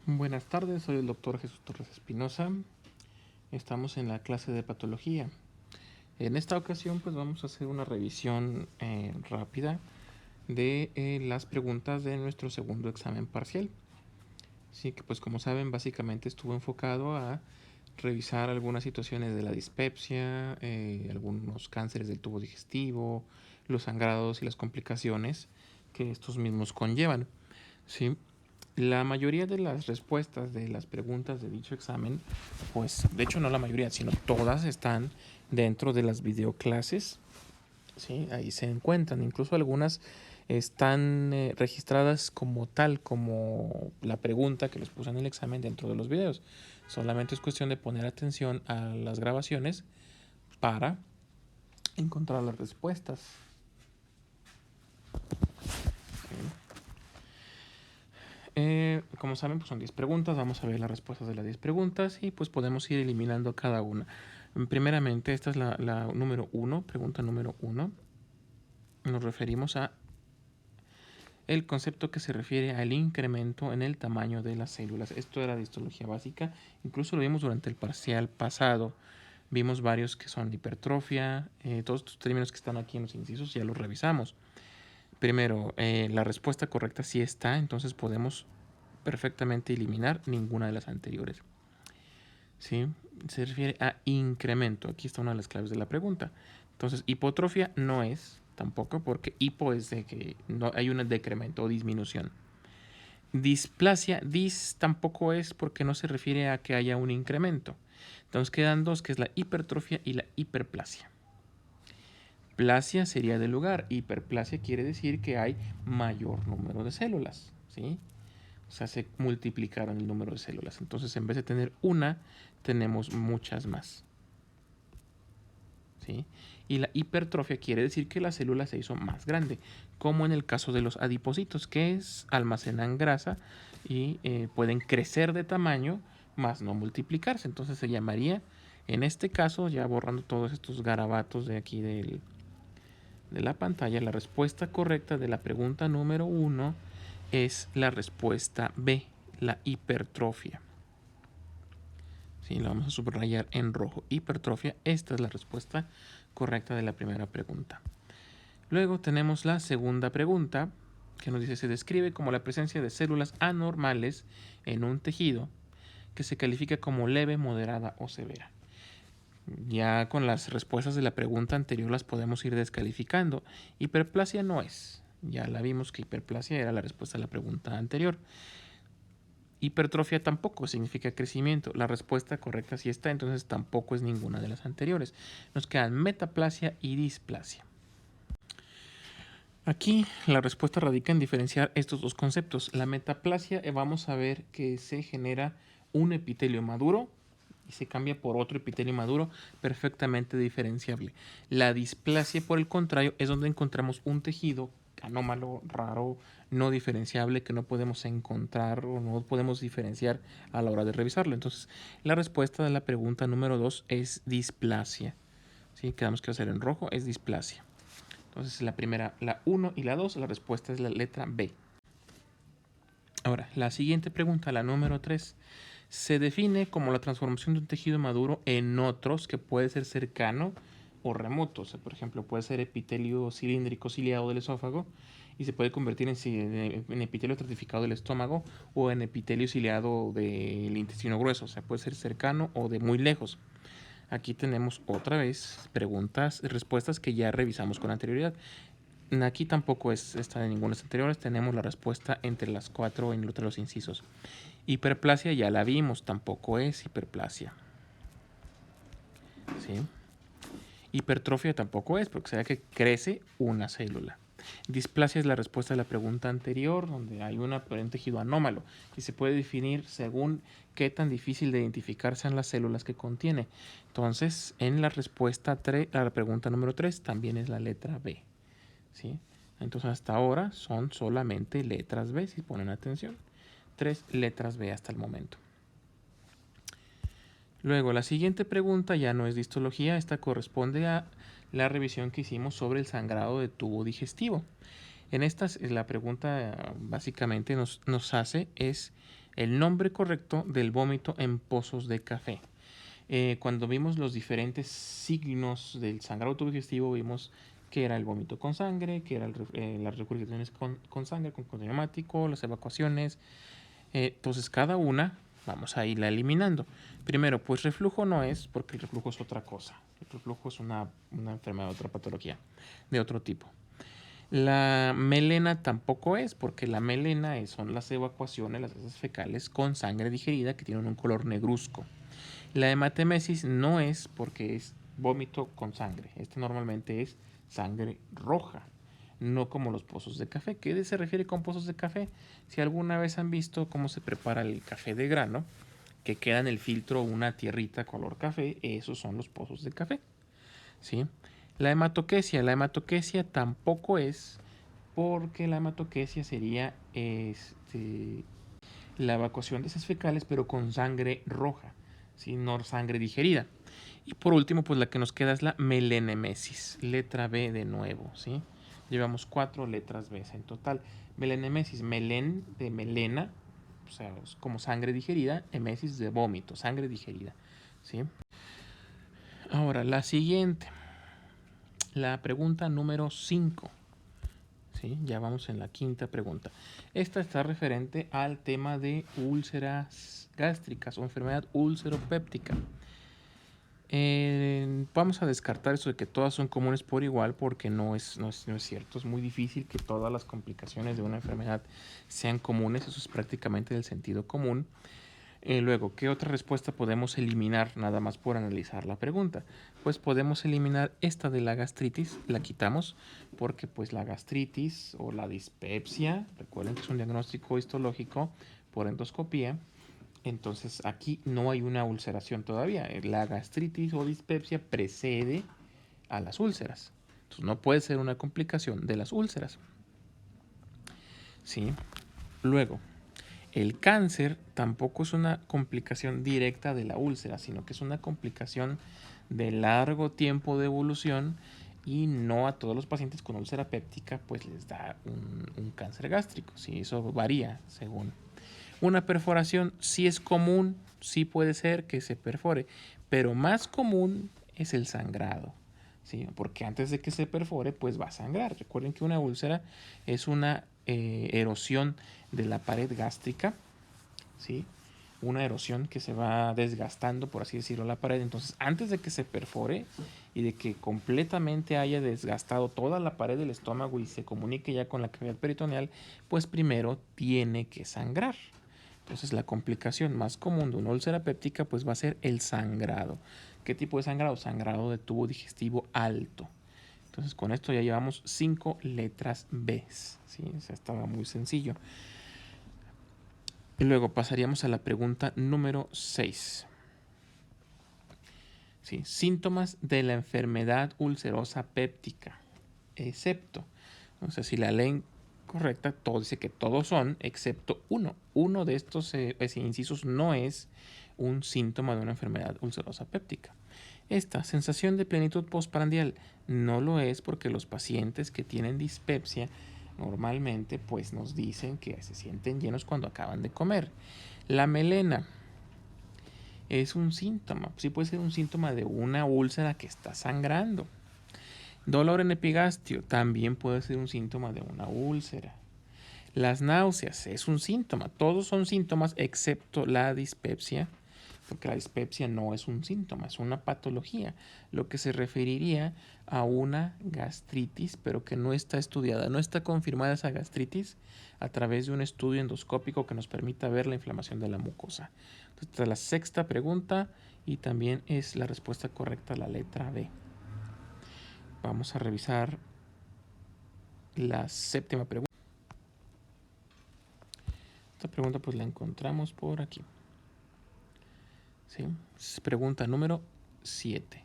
Buenas tardes, soy el doctor Jesús Torres Espinosa. Estamos en la clase de patología. En esta ocasión pues vamos a hacer una revisión rápida de las preguntas de nuestro segundo examen parcial. Así que pues como saben básicamente estuvo enfocado a revisar algunas situaciones de la dispepsia, algunos cánceres del tubo digestivo, los sangrados y las complicaciones que estos mismos conllevan. ¿Sí? La mayoría de las respuestas de las preguntas de dicho examen, pues de hecho no la mayoría, sino todas están dentro de las videoclases. ¿Sí? Ahí se encuentran, incluso algunas están registradas como tal, como la pregunta que les puse en el examen dentro de los videos. Solamente es cuestión de poner atención a las grabaciones para encontrar las respuestas. Como saben, pues son 10 preguntas. Vamos a ver las respuestas de las 10 preguntas y pues podemos ir eliminando cada una. Primeramente, esta es la número 1, pregunta número 1. Nos referimos a el concepto que se refiere al incremento en el tamaño de las células. Esto era de histología básica. Incluso lo vimos durante el parcial pasado. Vimos varios que son hipertrofia. Todos estos términos que están aquí en los incisos ya los revisamos. Primero, la respuesta correcta sí está, entonces podemos perfectamente eliminar ninguna de las anteriores. ¿Sí? Se refiere a incremento. Aquí está una de las claves de la pregunta. Entonces, hipotrofia no es tampoco, porque hipo es de que no hay un decremento o disminución. Displasia, tampoco es porque no se refiere a que haya un incremento. Entonces quedan dos, que es la hipertrofia y la hiperplasia. Plasia sería del lugar, hiperplasia quiere decir que hay mayor número de células, ¿sí? O sea, se multiplicaron el número de células. Entonces, en vez de tener una, tenemos muchas más. ¿Sí? Y la hipertrofia quiere decir que la célula se hizo más grande, como en el caso de los adipocitos, que almacenan grasa y pueden crecer de tamaño, más no multiplicarse. Entonces se llamaría, en este caso, ya borrando todos estos garabatos de aquí de la pantalla, la respuesta correcta de la pregunta número 1 es la respuesta B, la hipertrofia. Sí, lo vamos a subrayar en rojo. Hipertrofia, esta es la respuesta correcta de la primera pregunta. Luego tenemos la segunda pregunta, que nos dice, se describe como la presencia de células anormales en un tejido que se califica como leve, moderada o severa. Ya con las respuestas de la pregunta anterior las podemos ir descalificando. Hiperplasia no es. Ya la vimos que hiperplasia era la respuesta a la pregunta anterior. Hipertrofia tampoco significa crecimiento. La respuesta correcta sí está, entonces tampoco es ninguna de las anteriores. Nos quedan metaplasia y displasia. Aquí la respuesta radica en diferenciar estos dos conceptos. La metaplasia vamos a ver que se genera un epitelio maduro y se cambia por otro epitelio maduro perfectamente diferenciable. La displasia, por el contrario, es donde encontramos un tejido anómalo, raro, no diferenciable, que no podemos encontrar o no podemos diferenciar a la hora de revisarlo. Entonces, la respuesta de la pregunta número 2 es displasia. ¿Sí? Quedamos que va a ser en rojo, es displasia. Entonces, la primera, la 1 y la 2, la respuesta es la letra B. Ahora, la siguiente pregunta, la número 3, se define como la transformación de un tejido maduro en otros que puede ser cercano o remoto. O sea, por ejemplo, puede ser epitelio cilíndrico ciliado del esófago y se puede convertir en epitelio estratificado del estómago o en epitelio ciliado del intestino grueso. O sea, puede ser cercano o de muy lejos. Aquí tenemos otra vez preguntas y respuestas que ya revisamos con anterioridad. Aquí tampoco está en ninguna de las anteriores. Tenemos la respuesta entre las 4 en los incisos. Hiperplasia ya la vimos, tampoco es hiperplasia. ¿Sí? Hipertrofia tampoco es, porque será que crece una célula. Displasia es la respuesta a la pregunta anterior, donde hay un tejido anómalo y se puede definir según qué tan difícil de identificar sean las células que contiene. Entonces, en la respuesta a la pregunta número 3 también es la letra B. ¿Sí? Entonces, hasta ahora son solamente letras B, si ponen atención. 3 letras B hasta el momento. Luego, la siguiente pregunta ya no es de histología, esta corresponde a la revisión que hicimos sobre el sangrado de tubo digestivo. En esta, la pregunta básicamente nos hace es el nombre correcto del vómito en pozos de café. Cuando vimos los diferentes signos del sangrado autodigestivo, vimos que era el vómito con sangre, que eran las regurgitaciones con sangre, con contenido hemático, las evacuaciones. Entonces cada una vamos a irla eliminando. Primero, pues reflujo no es, porque el reflujo es otra cosa. El reflujo es una enfermedad, otra patología, de otro tipo. La melena tampoco es, porque la melena son las evacuaciones, las heces fecales con sangre digerida que tienen un color negruzco. La hematemesis no es porque es vómito con sangre. Este normalmente es sangre roja, no como los pozos de café. ¿Qué se refiere con pozos de café? Si alguna vez han visto cómo se prepara el café de grano, que queda en el filtro una tierrita color café, esos son los pozos de café. ¿Sí? La hematoquesia tampoco es, porque la hematoquesia sería la evacuación de heces fecales, pero con sangre roja, ¿sí? No sangre digerida. Y por último, pues la que nos queda es la melenemesis, letra B de nuevo, ¿sí? Llevamos 4 letras B en total. Melenemesis, melen de melena, o sea, es como sangre digerida, emesis de vómito, sangre digerida, ¿sí? Ahora, la siguiente, la pregunta número 5. ¿Sí? Ya vamos en la quinta pregunta. Esta está referente al tema de úlceras gástricas o enfermedad ulceropéptica. Vamos a descartar eso de que todas son comunes por igual, porque no es cierto. Es muy difícil que todas las complicaciones de una enfermedad sean comunes. Eso es prácticamente del sentido común. Luego, ¿qué otra respuesta podemos eliminar nada más por analizar la pregunta? Pues podemos eliminar esta de la gastritis, la quitamos, porque pues la gastritis o la dispepsia, recuerden que es un diagnóstico histológico por endoscopía, entonces aquí no hay una ulceración todavía. La gastritis o dispepsia precede a las úlceras. Entonces no puede ser una complicación de las úlceras. ¿Sí? Luego, el cáncer tampoco es una complicación directa de la úlcera, sino que es una complicación de largo tiempo de evolución y no a todos los pacientes con úlcera péptica pues les da un cáncer gástrico. ¿Sí? Eso varía según. Una perforación sí es común, sí puede ser que se perfore, pero más común es el sangrado. ¿Sí? Porque antes de que se perfore, pues va a sangrar. Recuerden que una úlcera es una erosión de la pared gástrica, ¿sí? Una erosión que se va desgastando, por así decirlo, la pared. Entonces, antes de que se perfore y de que completamente haya desgastado toda la pared del estómago y se comunique ya con la cavidad peritoneal, pues primero tiene que sangrar. Entonces, la complicación más común de una úlcera péptica pues va a ser el sangrado. ¿Qué tipo de sangrado? Sangrado de tubo digestivo alto. Entonces, con esto ya llevamos 5 letras B. ¿Sí? O sea, estaba muy sencillo. Y luego pasaríamos a la pregunta número 6. ¿Sí? Síntomas de la enfermedad ulcerosa péptica, excepto. Entonces, si la ley correcta, todo dice que todos son, excepto uno. Uno de estos incisos no es un síntoma de una enfermedad ulcerosa péptica. Esta sensación de plenitud postprandial no lo es, porque los pacientes que tienen dispepsia normalmente pues nos dicen que se sienten llenos cuando acaban de comer. La melena es un síntoma, sí puede ser un síntoma de una úlcera que está sangrando. Dolor en epigastrio también puede ser un síntoma de una úlcera. Las náuseas es un síntoma, todos son síntomas excepto la dispepsia, porque la dispepsia no es un síntoma, es una patología, lo que se referiría a una gastritis, pero que no está estudiada, no está confirmada esa gastritis a través de un estudio endoscópico que nos permita ver la inflamación de la mucosa. Entonces, esta es la sexta pregunta y también es la respuesta correcta la letra B. Vamos a revisar la séptima pregunta. Esta pregunta pues la encontramos por aquí. ¿Sí? Pregunta número 7.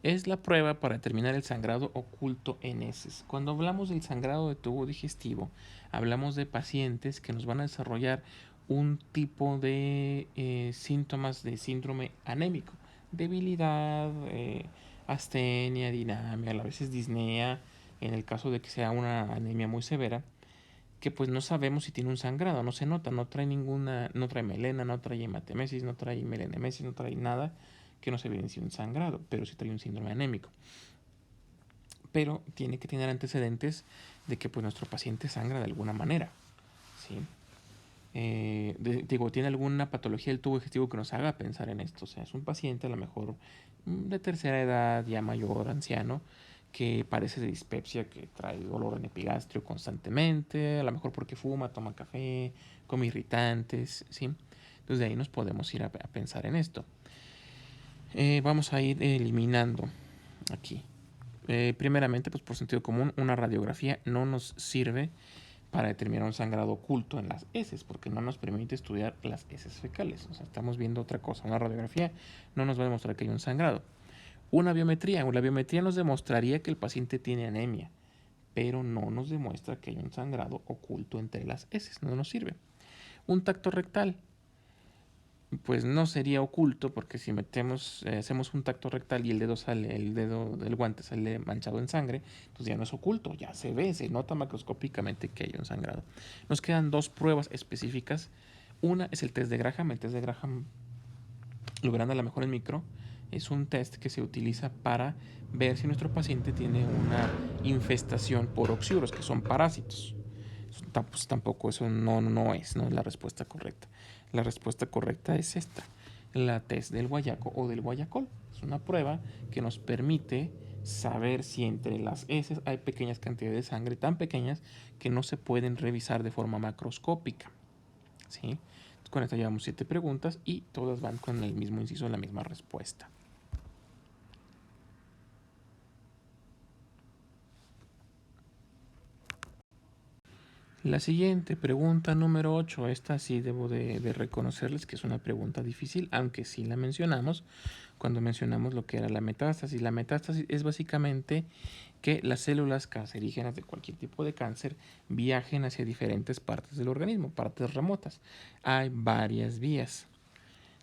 Es la prueba para determinar el sangrado oculto en heces. Cuando hablamos del sangrado de tubo digestivo, hablamos de pacientes que nos van a desarrollar un tipo de síntomas de síndrome anémico. Debilidad, astenia, dinamia, a veces disnea, en el caso de que sea una anemia muy severa. que pues no sabemos si tiene un sangrado, no se nota, no trae ninguna, no trae melena, no trae hematemesis, no trae melenemesis, no trae nada que nos evidencie un sangrado, pero sí trae un síndrome anémico. Pero tiene que tener antecedentes de que pues nuestro paciente sangra de alguna manera, ¿sí? Tiene alguna patología del tubo digestivo que nos haga pensar en esto. O sea, es un paciente a lo mejor de tercera edad, ya mayor, anciano, que padece de dispepsia, que trae dolor en epigastrio constantemente, a lo mejor porque fuma, toma café, come irritantes, ¿sí? Entonces de ahí nos podemos ir a pensar en esto. Vamos a ir eliminando aquí. Primeramente, pues por sentido común, una radiografía no nos sirve para determinar un sangrado oculto en las heces, porque no nos permite estudiar las heces fecales. O sea, estamos viendo otra cosa. Una radiografía no nos va a demostrar que hay un sangrado. Una biometría, o la biometría nos demostraría que el paciente tiene anemia, pero no nos demuestra que hay un sangrado oculto entre las heces, no nos sirve. Un tacto rectal, pues no sería oculto, porque si hacemos un tacto rectal y el dedo del guante sale manchado en sangre, pues ya no es oculto, ya se ve, se nota macroscópicamente que hay un sangrado. Nos quedan dos pruebas específicas. Una es el test de Graham. El test de Graham, lo verán a lo mejor en micro, es un test que se utiliza para ver si nuestro paciente tiene una infestación por oxiuros, que son parásitos. Pues tampoco eso no es la respuesta correcta. La respuesta correcta es esta, la test del guayaco o del guayacol. Es una prueba que nos permite saber si entre las heces hay pequeñas cantidades de sangre, tan pequeñas que no se pueden revisar de forma macroscópica, ¿sí? Con esta llevamos 7 preguntas y todas van con el mismo inciso, la misma respuesta. La siguiente, pregunta número 8. Esta sí debo de reconocerles que es una pregunta difícil, aunque sí la mencionamos cuando mencionamos lo que era la metástasis. La metástasis es básicamente que las células cancerígenas de cualquier tipo de cáncer viajen hacia diferentes partes del organismo, partes remotas. Hay varias vías.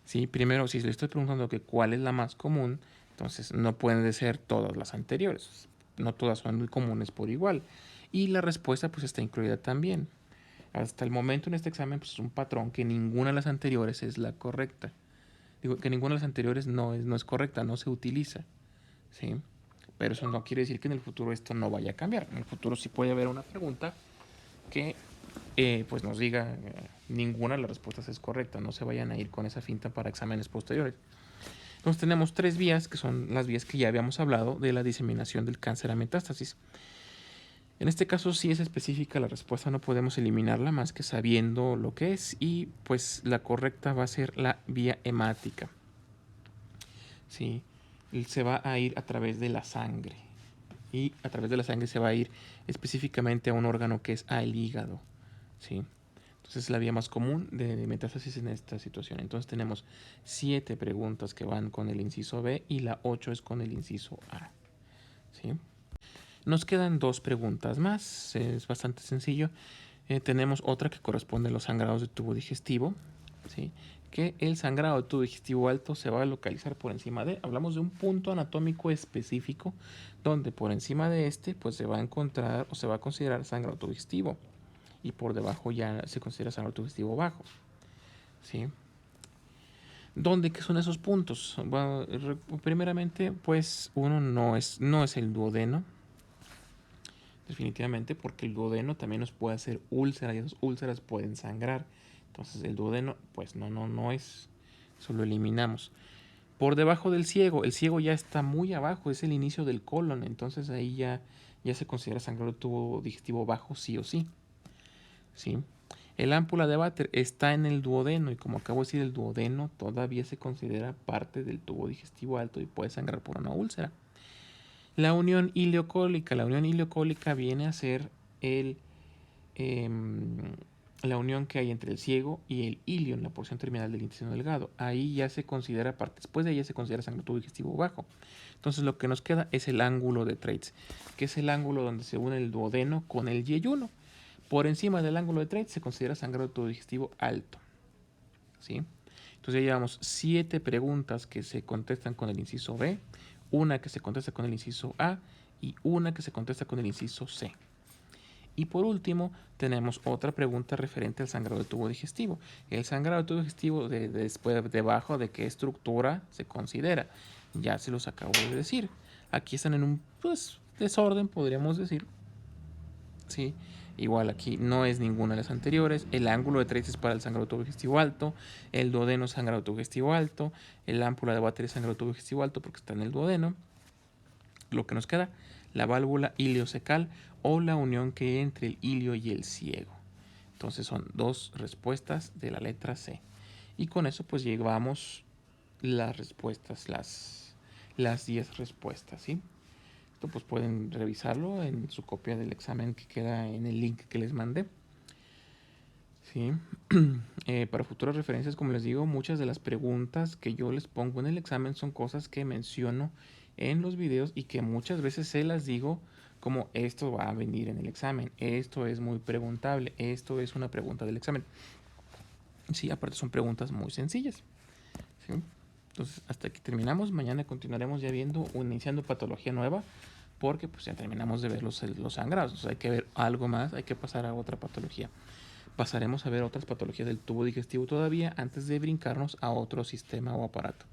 ¿Sí? Primero, si le estoy preguntando que cuál es la más común, entonces no pueden ser todas las anteriores. No todas son muy comunes por igual. Y la respuesta pues está incluida también. Hasta el momento en este examen pues es un patrón que ninguna de las anteriores es la correcta. Digo que ninguna de las anteriores no es correcta, no se utiliza. ¿Sí? Pero eso no quiere decir que en el futuro esto no vaya a cambiar. En el futuro sí puede haber una pregunta que pues nos diga ninguna de las respuestas es correcta. No se vayan a ir con esa finta para exámenes posteriores. Entonces tenemos 3 vías, que son las vías que ya habíamos hablado de la diseminación del cáncer a metástasis. En este caso sí es específica la respuesta, no podemos eliminarla más que sabiendo lo que es, y pues la correcta va a ser la vía hemática. ¿Sí? Se va a ir a través de la sangre, y a través de la sangre se va a ir específicamente a un órgano que es al hígado. ¿Sí? Entonces es la vía más común de metástasis en esta situación. Entonces tenemos 7 preguntas que van con el inciso B y la 8 es con el inciso A. ¿Sí? Nos quedan 2 preguntas más, es bastante sencillo. Tenemos otra que corresponde a los sangrados de tubo digestivo, ¿sí? Que el sangrado de tubo digestivo alto se va a localizar por encima de, hablamos de un punto anatómico específico, donde por encima de este pues se va a encontrar o se va a considerar sangrado tubo digestivo, y por debajo ya se considera sangrado tubo digestivo bajo, ¿sí? ¿Dónde? ¿Qué son esos puntos? Bueno, primeramente, pues uno no es el duodeno, definitivamente, porque el duodeno también nos puede hacer úlceras, y esas úlceras pueden sangrar. Entonces el duodeno pues no es, eso lo eliminamos. Por debajo del ciego, el ciego ya está muy abajo, es el inicio del colon, entonces ahí ya se considera sangrado tubo digestivo bajo sí o sí. ¿Sí? El ámpula de Vater está en el duodeno, y como acabo de decir, el duodeno todavía se considera parte del tubo digestivo alto y puede sangrar por una úlcera. La unión ileocólica. La unión ileocólica viene a ser la unión que hay entre el ciego y el ilio en la porción terminal del intestino delgado. Ahí ya se considera parte, después de ahí ya se considera sangrado tubo digestivo bajo. Entonces lo que nos queda es el ángulo de Treitz, que es el ángulo donde se une el duodeno con el yeyuno. Por encima del ángulo de Treitz se considera sangrado tubo digestivo alto. ¿Sí? Entonces ya llevamos 7 preguntas que se contestan con el inciso B, una que se contesta con el inciso A y una que se contesta con el inciso C. Y por último, tenemos otra pregunta referente al sangrado del tubo digestivo. El sangrado del tubo digestivo, después, debajo de qué estructura se considera. Ya se los acabo de decir. Aquí están en un desorden, podríamos decir. ¿Sí? Igual aquí no es ninguna de las anteriores. El ángulo de Treitz es para el sangrado tubo digestivo alto. El duodeno es sangrado tubo digestivo alto. El ámpula de Vater es sangrado tubo digestivo alto porque está en el duodeno. Lo que nos queda, la válvula iliocecal o la unión que hay entre el ilio y el ciego. Entonces son dos respuestas de la letra C. Y con eso pues llevamos las respuestas, las 10 respuestas, ¿sí? Esto pues pueden revisarlo en su copia del examen que queda en el link que les mandé. ¿Sí? Para futuras referencias, como les digo, muchas de las preguntas que yo les pongo en el examen son cosas que menciono en los videos y que muchas veces se las digo como esto va a venir en el examen, esto es muy preguntable, esto es una pregunta del examen. Sí, aparte son preguntas muy sencillas. ¿Sí? Entonces, hasta aquí terminamos. Mañana continuaremos ya viendo o iniciando patología nueva, porque pues ya terminamos de ver los sangrados. Entonces, hay que ver algo más, hay que pasar a otra patología. Pasaremos a ver otras patologías del tubo digestivo todavía antes de brincarnos a otro sistema o aparato.